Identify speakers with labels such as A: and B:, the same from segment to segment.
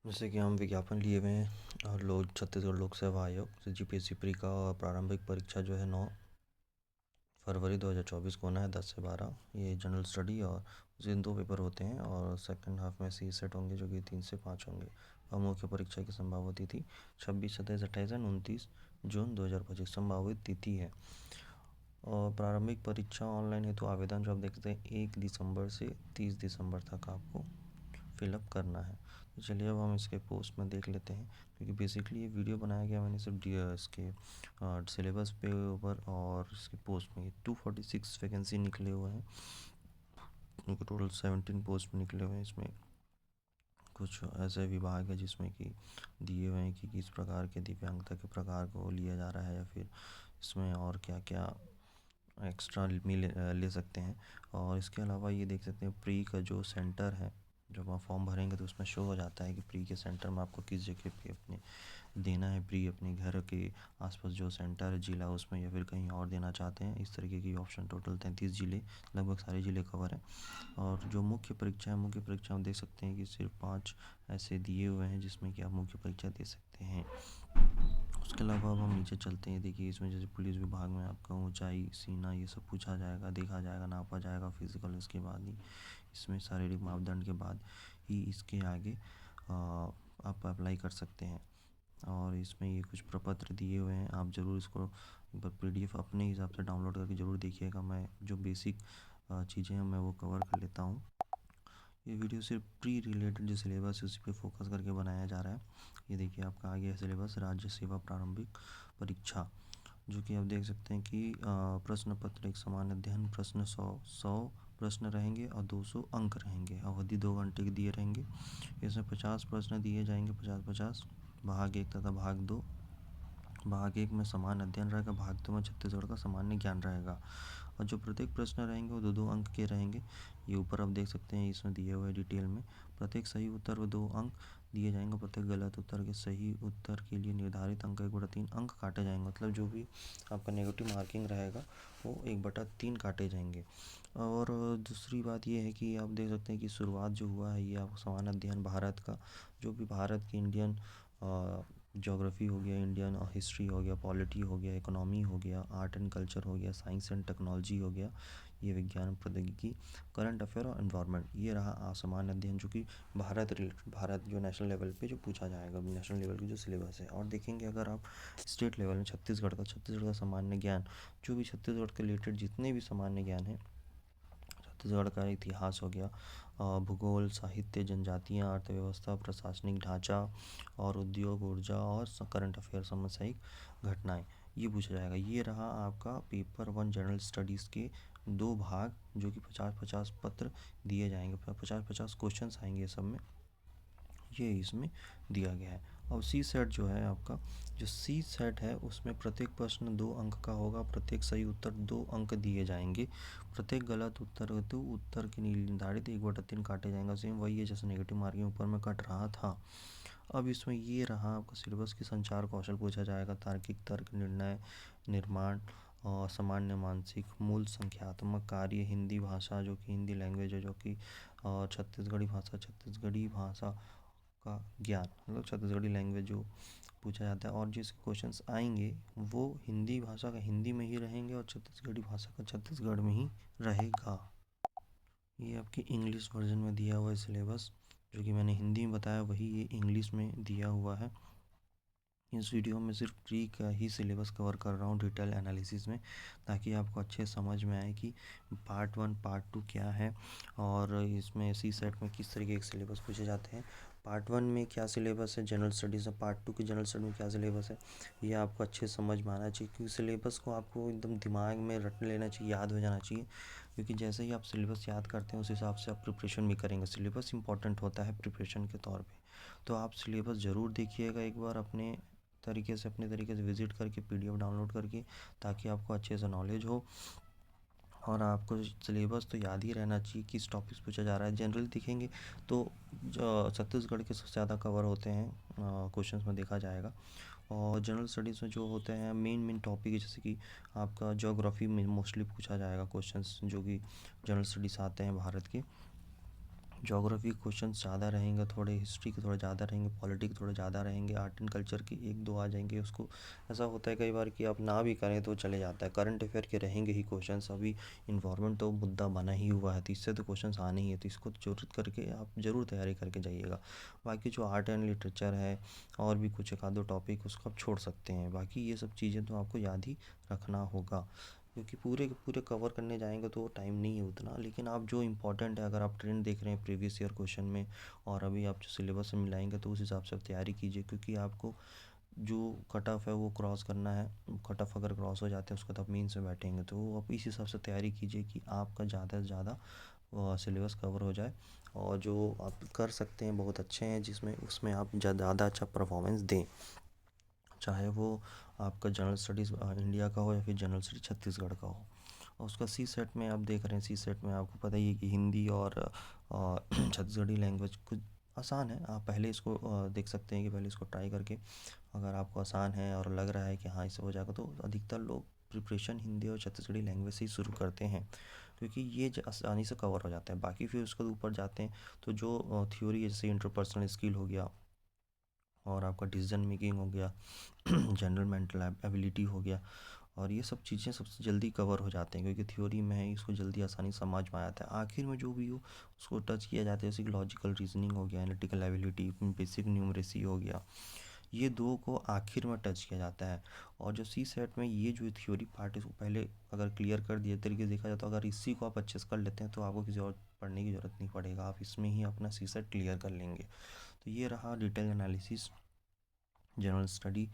A: जैसे कि हम विज्ञापन लिए हुए हैं और लोग छत्तीसगढ़ लोक सेवा आयोग से जीपीएससी प्री का प्रारंभिक परीक्षा जो है 9 फरवरी 2024 को होना है 10 से 12। ये जनरल स्टडी और उस दिन 2 पेपर होते हैं और सेकंड हाफ में सी सेट होंगे जो कि 3 से 5 होंगे। और मुख्य परीक्षा की संभावित तिथि 26, 27, 28 और 29 जून 2025 संभावित तिथि है। और प्रारंभिक परीक्षा ऑनलाइन हेतु आवेदन जो आप देखते हैं 1 दिसंबर से 30 दिसंबर तक आपको फिलअप करना है। तो चलिए अब हम इसके पोस्ट में देख लेते हैं, क्योंकि बेसिकली ये वीडियो बनाया गया मैंने सिर्फ इसके सिलेबस पे ऊपर और इसके पोस्ट में 246 वैकेंसी निकले हुए हैं, क्योंकि टोटल 17 पोस्ट निकले हुए हैं। इसमें कुछ ऐसे विभाग है जिसमें कि दिए हुए हैं कि किस प्रकार के दिव्यांगता के प्रकार को लिया जा रहा है या फिर इसमें और क्या क्या एक्स्ट्रा ले सकते हैं। और इसके अलावा ये देख सकते हैं प्री का जो सेंटर है, जब आप फॉर्म भरेंगे तो उसमें शो हो जाता है कि प्री के सेंटर में आपको किस जगह पे अपने देना है प्री, अपने घर के आसपास जो सेंटर है जिला उसमें या फिर कहीं और देना चाहते हैं। इस तरीके की ऑप्शन टोटल 33 जिले, लगभग सारे जिले कवर हैं। और जो मुख्य परीक्षा है, मुख्य परीक्षा में देख सकते हैं कि सिर्फ 5 ऐसे दिए हुए हैं जिसमें कि आप मुख्य परीक्षा दे सकते हैं। उसके अलावा अब हम नीचे चलते हैं। देखिए इसमें जैसे पुलिस विभाग में आपका ऊंचाई, सीना ये सब पूछा जाएगा, देखा जाएगा, नापा जाएगा फिजिकल। इसके बाद ही इसमें शारीरिक मापदंड के बाद ही इसके आगे आप अप्लाई कर सकते हैं। और इसमें ये कुछ प्रपत्र दिए हुए हैं, आप ज़रूर इसको पीडीएफ अपने हिसाब से डाउनलोड करके ज़रूर देखिएगा। मैं जो बेसिक चीज़ें हैं मैं वो कवर कर लेता हूँ। ये वीडियो सिर्फ प्री रिलेटेड जो सिलेबस है उसी पे फोकस करके बनाया जा रहा है। ये देखिए आपका आ गया सिलेबस, राज्य सेवा प्रारंभिक परीक्षा, जो कि आप देख सकते हैं कि प्रश्न पत्र एक समान अध्ययन प्रश्न 100 प्रश्न रहेंगे और 200 अंक रहेंगे। अवधि 2 घंटे के दिए रहेंगे। इसमें 50 प्रश्न दिए जाएंगे, 50-50। भाग 1 तथा भाग 2। भाग 1 में समान अध्ययन रहेगा, भाग 2 में छत्तीसगढ़ का सामान्य ज्ञान रहेगा। और जो प्रत्येक प्रश्न रहेंगे वो 2-2 अंक के रहेंगे। ये ऊपर आप देख सकते हैं, इसमें दिया हुआ है डिटेल में। प्रत्येक सही उत्तर में 2 अंक दिए जाएंगे। प्रत्येक गलत उत्तर के सही उत्तर के लिए निर्धारित अंक 1/3 अंक काटे जाएंगे। मतलब जो भी आपका नेगेटिव मार्किंग रहेगा वो 1/3 काटे जाएंगे। और दूसरी बात ये है कि आप देख सकते हैं कि शुरुआत जो हुआ है ये आपको समान अध्ययन भारत का, जो भी भारत की इंडियन ज्योग्राफी हो गया, इंडियन हिस्ट्री हो गया, पॉलिटी हो गया, इकोनॉमी हो गया, आर्ट एंड कल्चर हो गया, साइंस एंड टेक्नोलॉजी हो गया, ये विज्ञान प्रौद्योगिकी, करंट अफेयर और एनवायरनमेंट, ये रहा आसमान अध्ययन जो कि भारत रिलेटेड, भारत जो नेशनल लेवल पे जो पूछा जाएगा, नेशनल लेवल की जो सिलेबस है। और देखेंगे अगर आप स्टेट लेवल में छत्तीसगढ़ का सामान्य ज्ञान, जो भी छत्तीसगढ़ के रिलेटेड जितने भी सामान्य ज्ञान है, छत्तीसगढ़ का इतिहास हो गया, भूगोल, साहित्य, जनजातियाँ, अर्थव्यवस्था, प्रशासनिक ढांचा और उद्योग, ऊर्जा और करंट अफेयर, सामयिक घटनाएं, ये पूछा जाएगा। ये रहा आपका पेपर 1 जनरल स्टडीज़ के 2 भाग, जो कि 50-50 पत्र दिए जाएंगे, 50-50 क्वेश्चन आएंगे सब में, ये इसमें दिया गया है। और सी सेट जो है आपका, जो सी सेट है उसमें प्रत्येक प्रश्न 2 अंक का होगा। प्रत्येक सही उत्तर 2 अंक दिए जाएंगे। प्रत्येक गलत उत्तर हेतु उत्तर के निर्धारित 1/3 काटे जाएंगे। सेम वही है जैसे नेगेटिव मार्किंग ऊपर में कट रहा था। अब इसमें ये रहा आपका सिलेबस की संचार कौशल पूछा जाएगा, तार्किक तर्क, निर्णय निर्माण और सामान्य मानसिक, मूल संख्यात्मक कार्य, हिंदी भाषा जो कि हिंदी लैंग्वेज है, जो कि छत्तीसगढ़ी भाषा का ज्ञान, मतलब छत्तीसगढ़ी लैंग्वेज जो पूछा जाता है। और जिस क्वेश्चंस आएंगे वो हिंदी भाषा का हिंदी में ही रहेंगे और छत्तीसगढ़ी भाषा का छत्तीसगढ़ में ही रहेगा। ये आपके इंग्लिश वर्जन में दिया हुआ है सिलेबस, जो कि मैंने हिंदी में बताया वही ये इंग्लिश में दिया हुआ है। इस वीडियो में सिर्फ प्री का ही सिलेबस कवर कर रहा हूँ डिटेल एनालिसिस में, ताकि आपको अच्छे समझ में आए कि पार्ट 1 पार्ट 2 क्या है और इसमें सी सेट में किस तरीके के सिलेबस पूछे जाते हैं। पार्ट 1 में क्या सिलेबस है जनरल स्टडीज़ में, पार्ट 2 की जनरल स्टडी में क्या सिलेबस है, ये आपको अच्छे समझ में आना चाहिए। क्योंकि सिलेबस को आपको एकदम दिमाग में रट लेना चाहिए, याद हो जाना चाहिए। क्योंकि जैसे ही आप सिलेबस याद करते हैं उस हिसाब से आप प्रिपरेशन भी करेंगे। सिलेबस इंपॉर्टेंट होता है प्रिपरेशन के तौर पे। तो आप सिलेबस ज़रूर देखिएगा एक बार अपने तरीके से विज़िट करके, पीडीएफ डाउनलोड करके, ताकि आपको अच्छे से नॉलेज हो। और आपको सिलेबस तो याद ही रहना चाहिए किस टॉपिक्स पूछा जा रहा है। जनरली देखेंगे तो जो छत्तीसगढ़ के सबसे ज़्यादा कवर होते हैं क्वेश्चंस में देखा जाएगा। और जनरल स्टडीज़ में जो होते हैं मेन टॉपिक, जैसे कि आपका ज्योग्राफी में मोस्टली पूछा जाएगा क्वेश्चंस, जो कि जनरल स्टडीज़ आते हैं भारत के। ज्योग्राफी क्वेश्चन ज़्यादा रहेंगे थोड़े, हिस्ट्री के थोड़े ज़्यादा रहेंगे, पॉलिटी के थोड़े ज़्यादा रहेंगे, आर्ट एंड कल्चर के एक दो आ जाएंगे। उसको ऐसा होता है कई बार कि आप ना भी करें तो चले जाता है, करंट अफेयर के रहेंगे ही क्वेश्चंस। अभी इन्वायरमेंट तो मुद्दा बना ही हुआ है, तो इससे तो क्वेश्चंस आने ही है, तो इसको जरूरत करके आप ज़रूर तैयारी करके जाइएगा। बाकी जो आर्ट एंड लिटरेचर है और भी कुछ एक आध दो टॉपिक उसको आप छोड़ सकते हैं, बाकी ये सब चीज़ें तो आपको याद ही रखना होगा, क्योंकि पूरे के पूरे कवर करने जाएंगे तो टाइम नहीं है उतना। लेकिन आप जो इम्पोर्टेंट है, अगर आप ट्रेंड देख रहे हैं प्रीवियस ईयर क्वेश्चन में और अभी आप जो सिलेबस में मिलाएंगे, तो उस हिसाब से आप तैयारी कीजिए, क्योंकि आपको जो कट ऑफ है वो क्रॉस करना है। कट ऑफ अगर क्रॉस हो जाते हैं उसके बाद आप मेंस में बैठेंगे, तो आप इस हिसाब से तैयारी कीजिए कि आपका ज़्यादा से ज़्यादा सिलेबस कवर हो जाए, और जो आप कर सकते हैं बहुत अच्छे हैं जिसमें उसमें आप ज़्यादा अच्छा परफॉर्मेंस दें, चाहे वो आपका जनरल स्टडीज़ इंडिया का हो या फिर जनरल स्टडी छत्तीसगढ़ का हो। और उसका सी सेट में आप देख रहे हैं, सी सेट में आपको पता ही है कि हिंदी और छत्तीसगढ़ी लैंग्वेज कुछ आसान है। आप पहले इसको देख सकते हैं कि पहले इसको ट्राई करके, अगर आपको आसान है और लग रहा है कि हाँ इससे हो जाएगा, तो अधिकतर लोग प्रिपरेशन हिंदी और छत्तीसगढ़ी लैंग्वेज से ही शुरू करते हैं, क्योंकि ये आसानी से कवर हो जाता है। बाकी फिर उसके ऊपर जाते हैं तो जो थ्योरी जैसे इंटरपर्सनल स्किल हो गया, और आपका डिसीजन मेकिंग हो गया, जनरल मेंटल एबिलिटी हो गया, और ये सब चीज़ें सबसे जल्दी कवर हो जाते हैं, क्योंकि थ्योरी में है, इसको जल्दी आसानी समझ में आ जाता है। आखिर में जो भी हो उसको टच किया जाता है, जैसे कि लॉजिकल रीजनिंग हो गया, एनालिटिकल एबिलिटी, बेसिक न्यूमरेसी हो गया, ये दो को आखिर में टच किया जाता है। और जो सी सेट में ये जो थ्योरी पार्ट है इसको पहले अगर क्लियर कर दिए तरीके से देखा जाए, तो अगर इसी को आप अच्छे से कर लेते हैं तो आपको किसी और पढ़ने की ज़रूरत नहीं पड़ेगा, आप इसमें ही अपना सी सेट क्लियर कर लेंगे। तो ये रहा detail analysis general study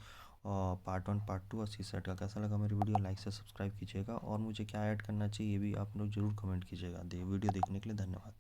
A: part one part two और सी सेट का। कैसा लगा मेरी वीडियो, लाइक से सब्सक्राइब कीजिएगा, और मुझे क्या ऐड करना चाहिए ये भी आप लोग ज़रूर कमेंट कीजिएगा। वीडियो देखने के लिए धन्यवाद।